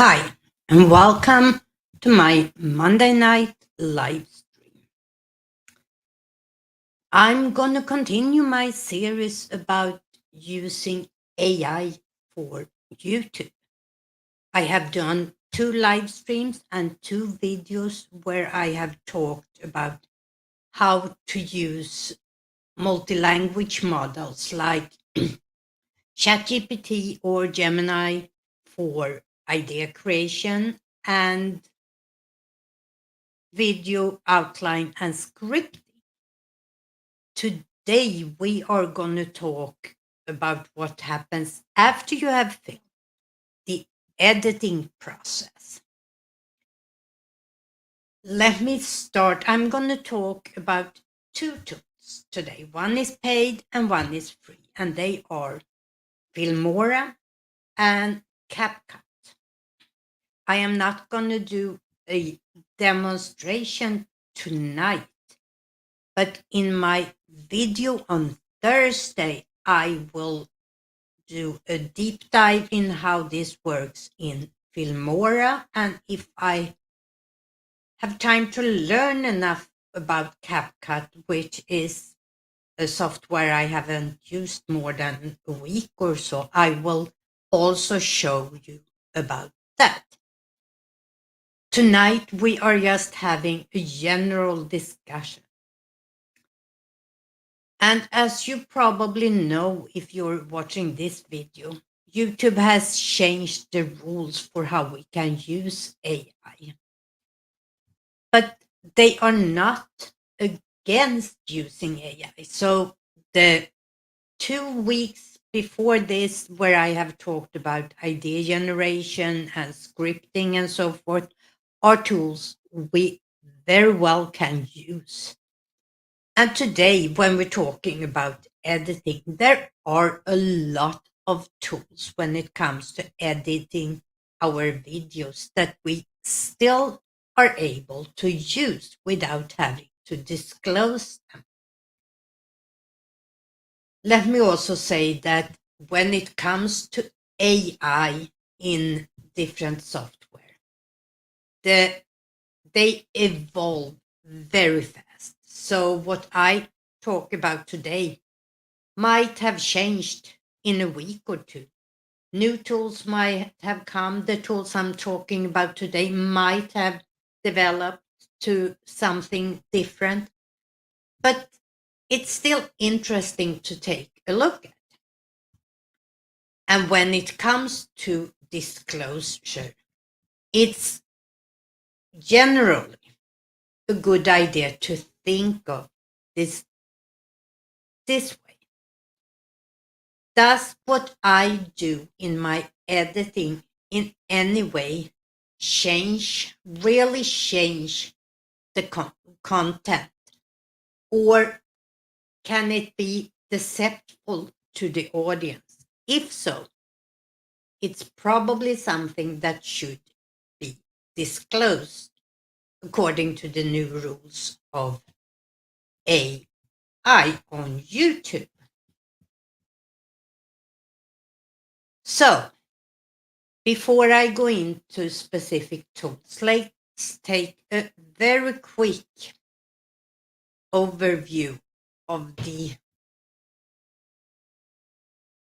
Hi, and welcome to my Monday night live stream. I'm going to continue my series about using AI for YouTube. I have done 2 live streams and 2 videos where I have talked about how to use multi-language models like ChatGPT or Gemini for idea creation and video outline and scripting. Today, we are going to talk about what happens after you have filmed, the editing process. Let me start. I'm going to talk about 2 tools today. One is paid and one is free, and they are Filmora and CapCut. I am not going to do a demonstration tonight, but in my video on Thursday, I will do a deep dive in how this works in Filmora. And if I have time to learn enough about CapCut, which is a software I haven't used more than a week or so, I will also show you about that. Tonight, we are just having a general discussion. And as you probably know, if you're watching this video, YouTube has changed the rules for how we can use AI. But they are not against using AI. So the 2 weeks before this, where I have talked about idea generation and scripting and so forth, are tools we very well can use. And today, when we're talking about editing, there are a lot of tools when it comes to editing our videos that we still are able to use without having to disclose them. Let me also say that when it comes to AI in different software, they evolve very fast. So what I talk about today might have changed in a week or two. New tools might have come. The tools I'm talking about today might have developed to something different. But it's still interesting to take a look at. And when it comes to disclosure, it's generally a good idea to think of this way. Does what I do in my editing in any way really change the content? Or can it be deceptive to the audience? If so, it's probably something that should be disclosed according to the new rules of AI on YouTube. So, before I go into specific tools, let's take a very quick overview of the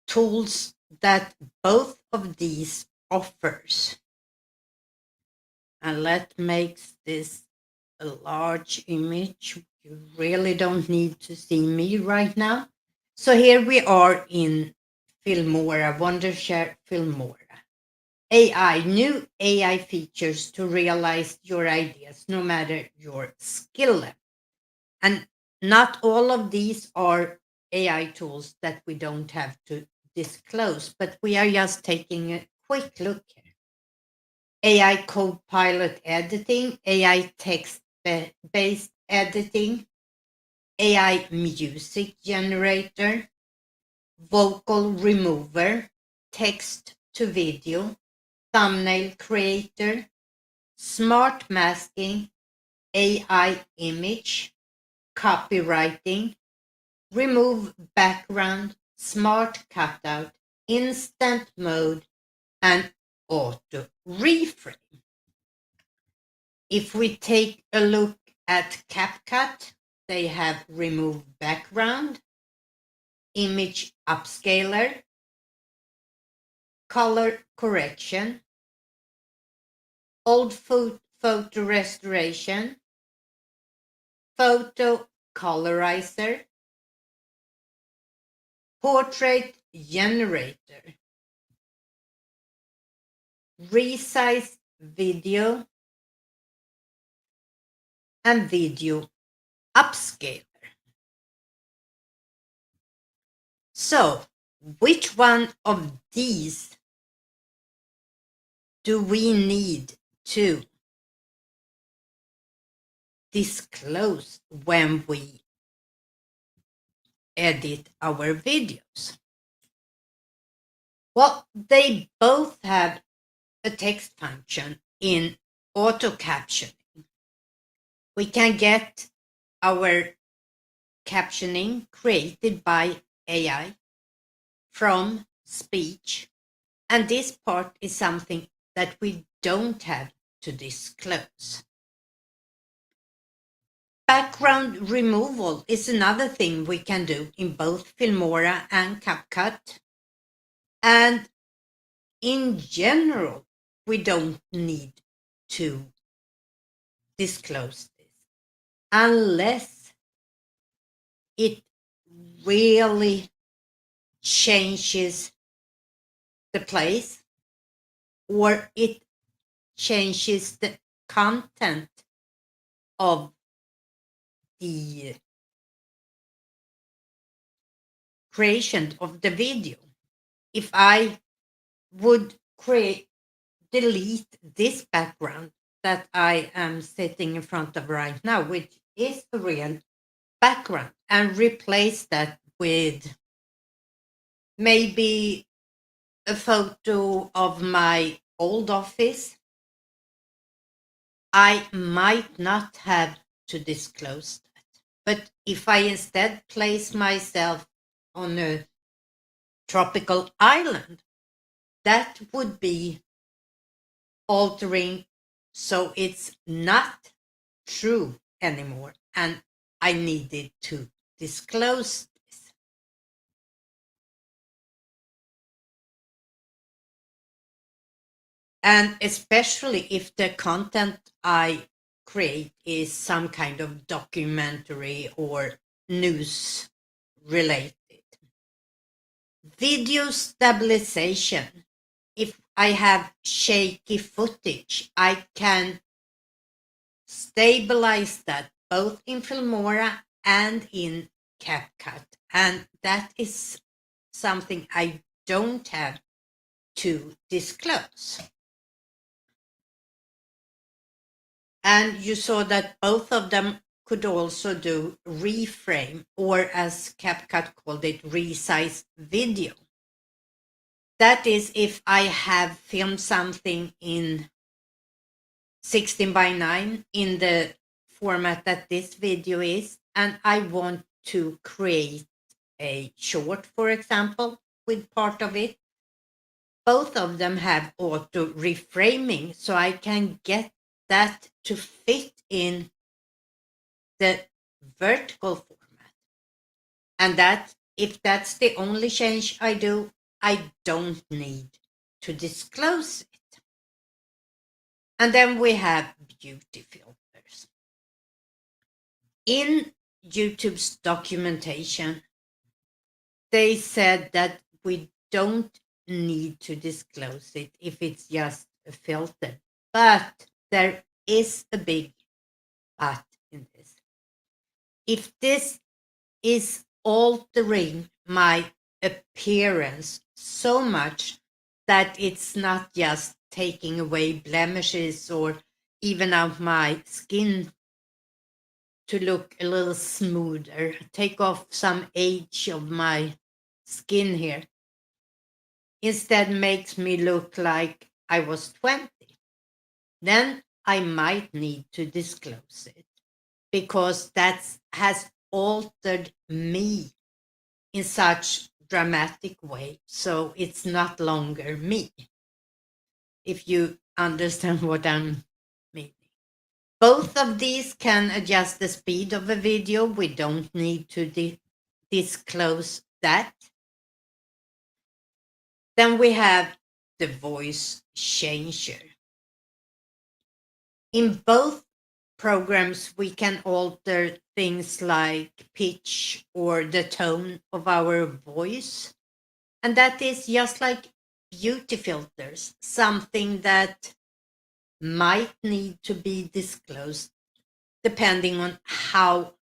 tools that both of these offers. And let's make this a large image. You really don't need to see me right now. So here we are in Filmora, Wondershare Filmora. AI, new AI features to realize your ideas, no matter your skill level. And not all of these are AI tools that we don't have to disclose, but we are just taking a quick look here. AI Copilot editing, AI text-based editing, AI music generator, vocal remover, text to video, thumbnail creator, smart masking, AI image, copywriting, remove background, smart cutout, instant mode, and auto reframe. If we take a look at CapCut, they have remove background, image upscaler, color correction, old photo restoration, photo colorizer, portrait generator, resize video, and video upscaler. So, which one of these do we need to disclose when we edit our videos? Well, they both have a text function in auto captioning. We can get our captioning created by AI from speech, and this part is something that we don't have to disclose. Background removal is another thing we can do in both Filmora and CapCut. And in general, we don't need to disclose this unless it really changes the place or it changes the content of the creation of the video. If I would delete this background that I am sitting in front of right now, which is a real background, and replace that with maybe a photo of my old office, I might not have to disclose that. But if I instead place myself on a tropical island, that would be altering, so it's not true anymore, and I needed to disclose this. And especially if the content I create is some kind of documentary or news related. Video stabilization. If I have shaky footage, I can stabilize that both in Filmora and in CapCut. And that is something I don't have to disclose. And you saw that both of them could also do reframe, or as CapCut called it, resize video. That is if I have filmed something in 16:9 in the format that this video is, and I want to create a short, for example, with part of it. Both of them have auto reframing, so I can get that to fit in the vertical format. And that, if that's the only change I do, I don't need to disclose it. And then we have beauty filters. In YouTube's documentation, they said that we don't need to disclose it if it's just a filter. But there is a big but in this. If this is altering my appearance so much that it's not just taking away blemishes or even out my skin to look a little smoother, take off some age of my skin here, instead makes me look like I was 20, then I might need to disclose it, because that has altered me in such dramatic way, so it's not longer me. if you understand what I'm meaning. Both of these can adjust the speed of a video. We don't need to disclose that. Then we have the voice changer. In both programs, we can alter things like pitch or the tone of our voice. And that is just like beauty filters, something that might need to be disclosed depending on how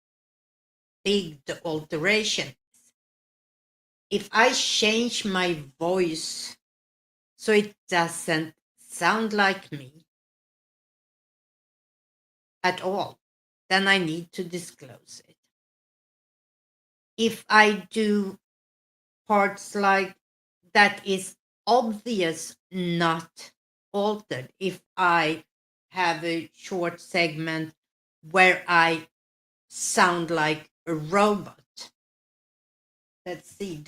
big the alteration is. If I change my voice so it doesn't sound like me at all, then I need to disclose it. If I do parts like that is obvious not altered, if I have a short segment where I sound like a robot. Let's see,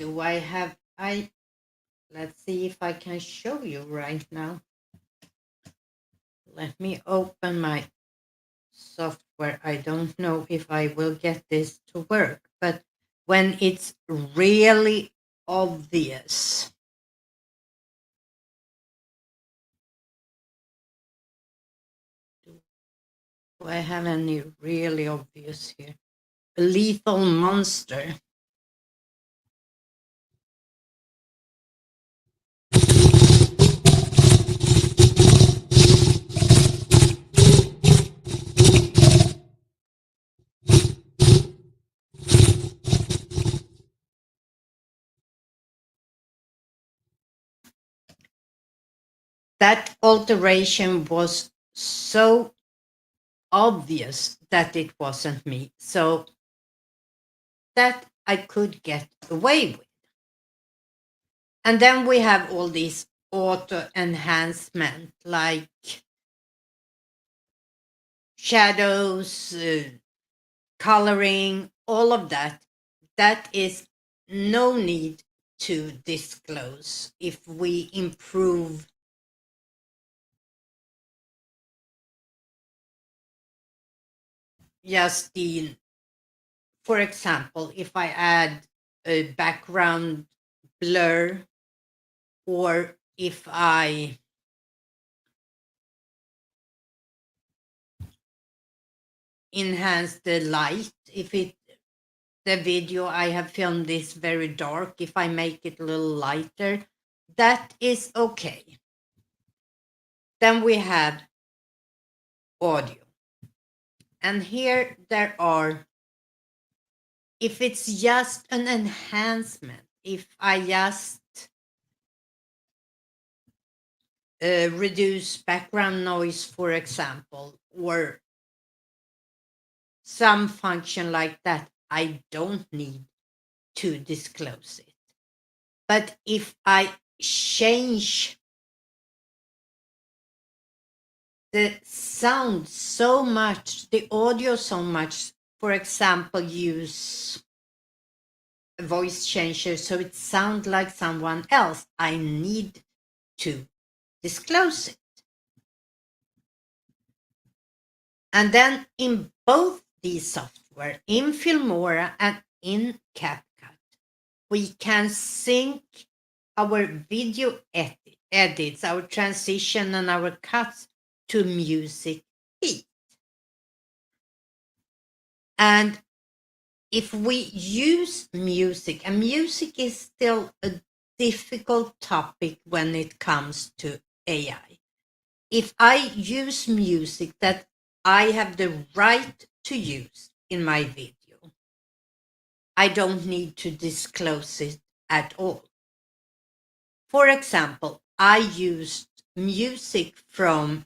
let's see if I can show you right now. Let me open my software. I don't know if I will get this to work, but when it's really obvious. Do I have any really obvious here? A lethal monster. That alteration was so obvious that it wasn't me. So that I could get away with. And then we have all these auto enhancement like shadows, coloring, all of that. That is no need to disclose if we improve just the, for example, if I add a background blur, or if I enhance the light, if it the video I have filmed is very dark, if I make it a little lighter, that is okay. Then we have audio. And here there are, if it's just an enhancement, if I just reduce background noise, for example, or some function like that, I don't need to disclose it. But if I change the sound so much, the audio so much, for example, use a voice changer so it sounds like someone else, I need to disclose it. And then in both these software, in Filmora and in CapCut, we can sync our video edits, our transition and our cuts to music beat. And if we use music, and music is still a difficult topic when it comes to AI. If I use music that I have the right to use in my video, I don't need to disclose it at all. For example, I used music from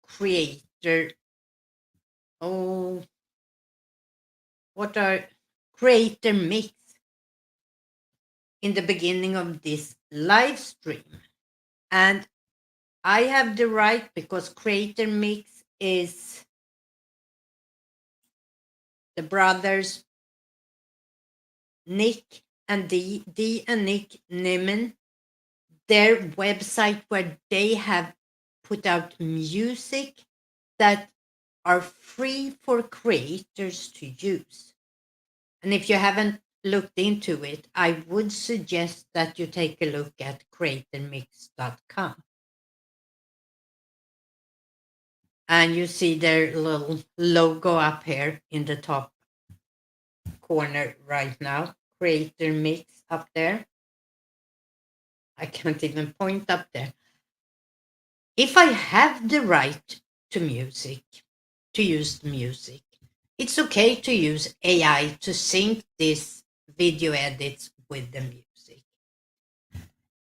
creator creator mix in the beginning of this live stream. And I have the right because creator mix is the brothers Nick and Dee and Nick Nimmin. their website where they have put out music that are free for creators to use. And if you haven't looked into it, I would suggest that you take a look at creatormix.com. And you see their little logo up here in the top corner right now. Creator Mix up there. I can't even point up there. If I have the right to music, to use the music, it's okay to use AI to sync this video edits with the music.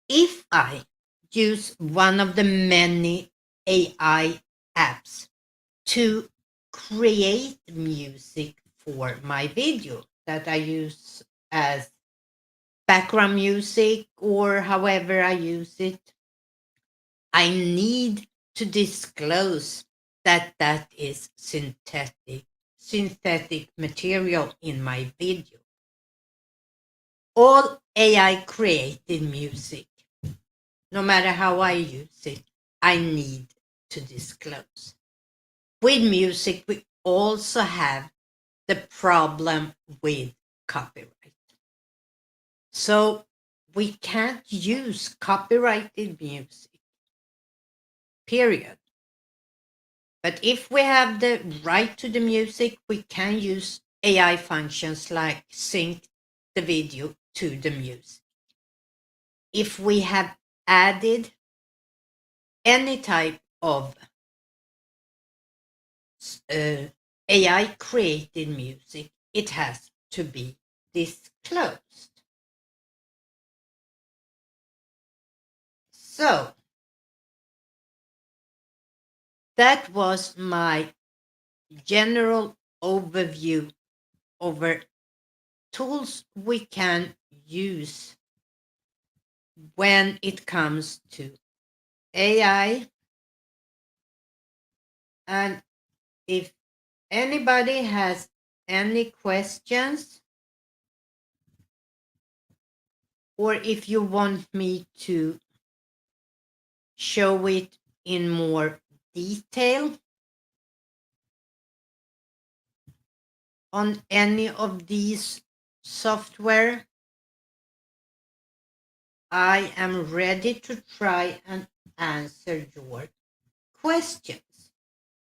If I use one of the many AI apps to create music for my video that I use as background music or however I use it, I need to disclose that that is synthetic material in my video. All AI created music, no matter how I use it, I need to disclose. With music, we also have the problem with copyright. So we can't use copyrighted music, period. But if we have the right to the music, we can use AI functions like sync the video to the music. If we have added any type of AI created music, it has to be disclosed. So that was my general overview over tools we can use when it comes to AI. And if anybody has any questions, or if you want me to show it in more detail on any of these software, I am ready to try and answer your questions.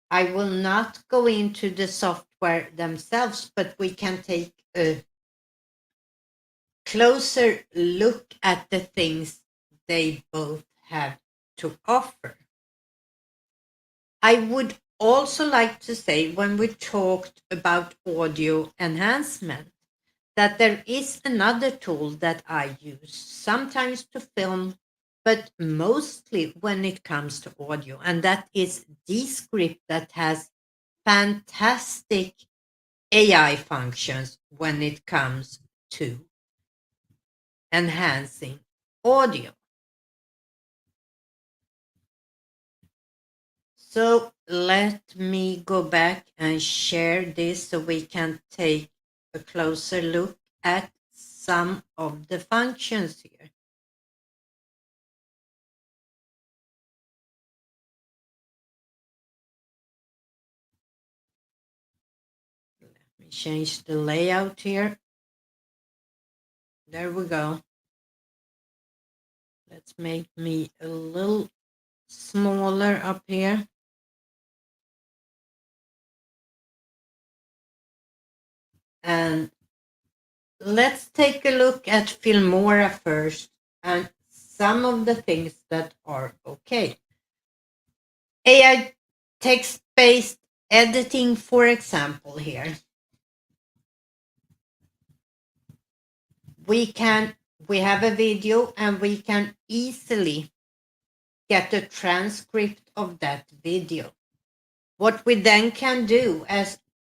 I will not go into the software themselves, but we can take a closer look at the things they both have to offer. I would also like to say, when we talked about audio enhancement, that there is another tool that I use sometimes to film, but mostly when it comes to audio, and that is Descript, that has fantastic AI functions when it comes to enhancing audio. So let me go back and share this so we can take a closer look at some of the functions here. Let me change the layout here. There we go. Let's make me a little smaller up here. And let's take a look at Filmora first and some of the things that are okay. AI text-based editing, for example, here. We have a video and we can easily get a transcript of that video. What we then can do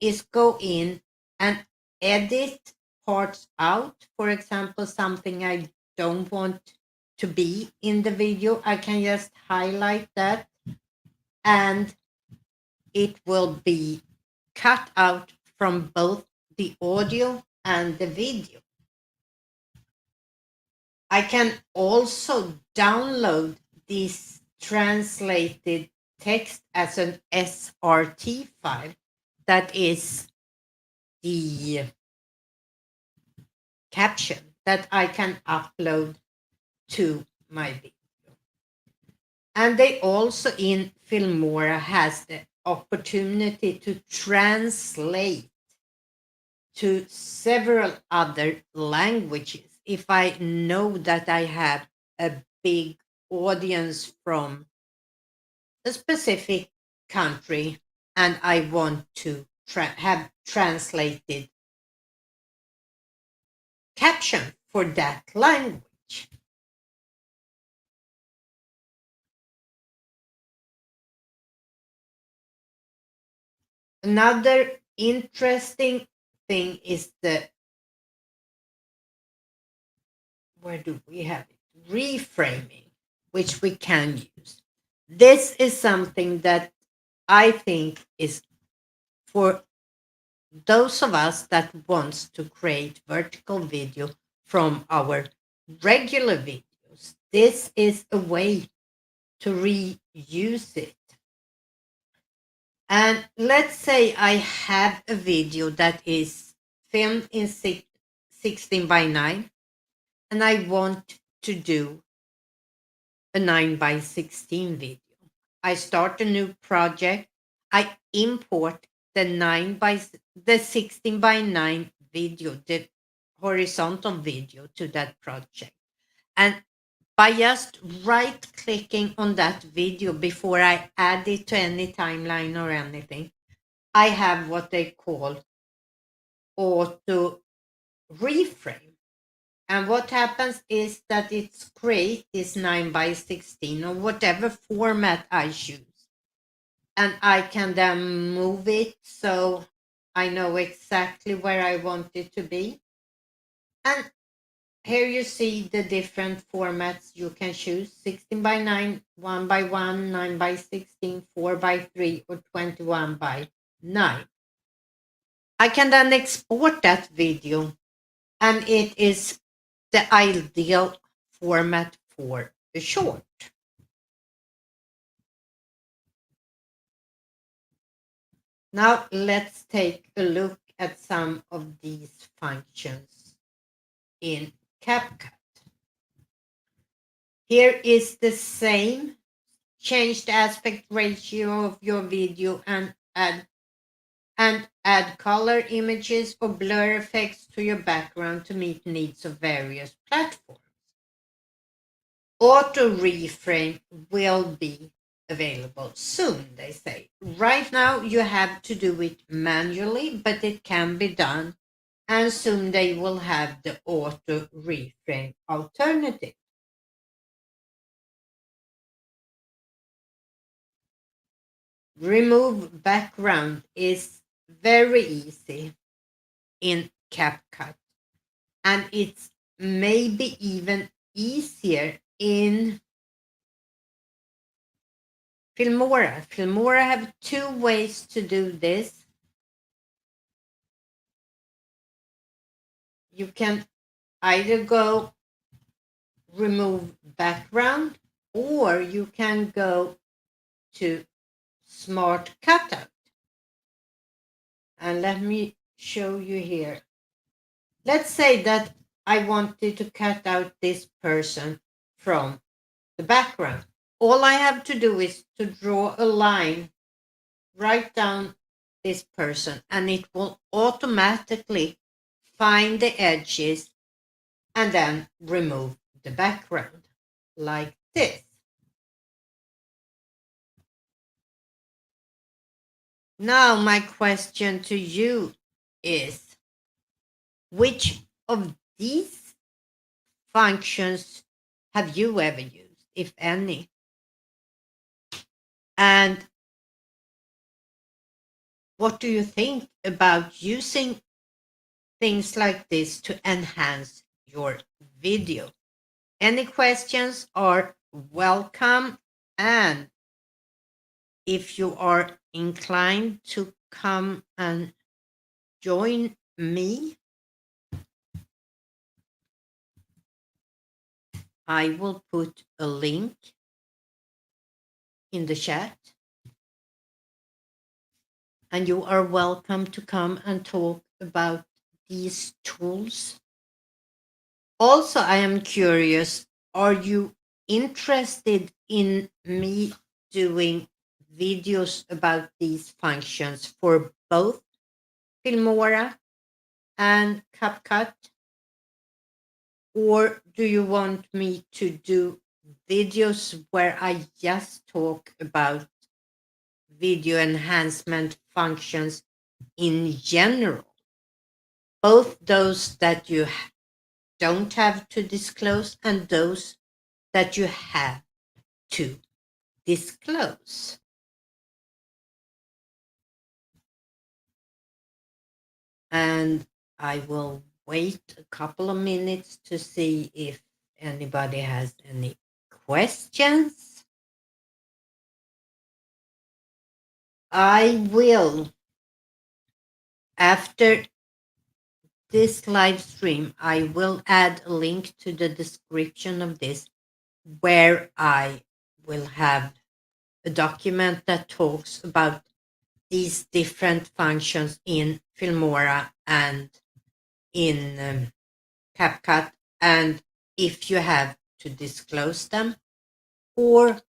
is go in and edit parts out. For example, something I don't want to be in the video, I can just highlight that and it will be cut out from both the audio and the video. I can also download this translated text as an SRT file. That is the caption that I can upload to my video. And they also in Filmora has the opportunity to translate to several other languages if I know that I have a big audience from a specific country and I want to have translated caption for that language. Another interesting thing is where do we have it? Reframing, which we can use. This is something that I think is for those of us that wants to create vertical video from our regular videos. This is a way to reuse it. And let's say I have a video that is filmed in 16 by 9 and I want to do a 9 by 16 video. I start a new project. I import the 16 by 9 video, the horizontal video to that project. And by just right clicking on that video before I add it to any timeline or anything, I have what they call auto reframe. And what happens is that it's create this 9 by 16 or whatever format I choose. And I can then move it so I know exactly where I want it to be. And here you see the different formats you can choose: 16 by 9, 1 by 1, 9 by 16, 4 by 3, or 21 by 9. I can then export that video, and it is the ideal format for a short. Now let's take a look at some of these functions in CapCut. Here is the same. Change the aspect ratio of your video and add color images or blur effects to your background to meet needs of various platforms. Auto reframe will be available soon, they say. Right now you have to do it manually, but it can be done, and soon they will have the auto reframe alternative. Remove background is very easy in CapCut, and it's maybe even easier in Filmora. Filmora have two ways to do this. You can either go remove background, or you can go to smart cutout. And let me show you here. Let's say that I wanted to cut out this person from the background. All I have to do is to draw a line right down this person, and it will automatically find the edges and then remove the background like this. Now my question to you is, which of these functions have you ever used, if any? And what do you think about using things like this to enhance your video? Any questions are welcome, and if you are inclined to come and join me I will put a link in the chat, and you are welcome to come and talk about these tools. Also, I am curious, are you interested in me doing videos about these functions for both Filmora and CapCut? Or do you want me to do videos where I just talk about video enhancement functions in general? Both those that you don't have to disclose and those that you have to disclose. And I will wait a couple of minutes to see if anybody has any questions. I will, after this live stream, I will add a link to the description of this where I will have a document that talks about these different functions in Filmora and in CapCut, and if you have to disclose them or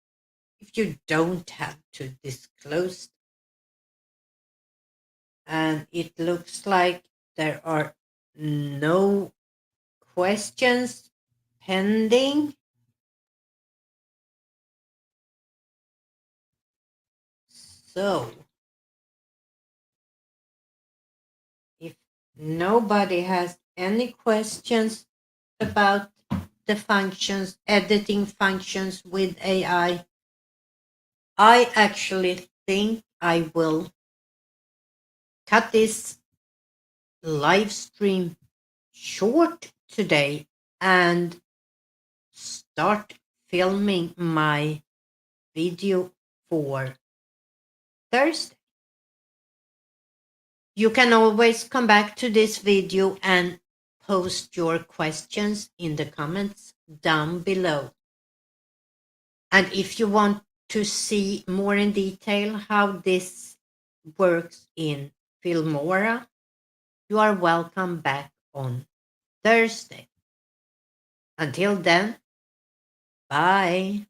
if you don't have to disclose. And it looks like there are no questions pending. So, if nobody has any questions about the functions, editing functions with AI, I actually think I will cut this live stream short today and start filming my video for Thursday. You can always come back to this video and post your questions in the comments down below. And if you want to see more in detail how this works in Filmora, you are welcome back on Thursday. Until then, bye.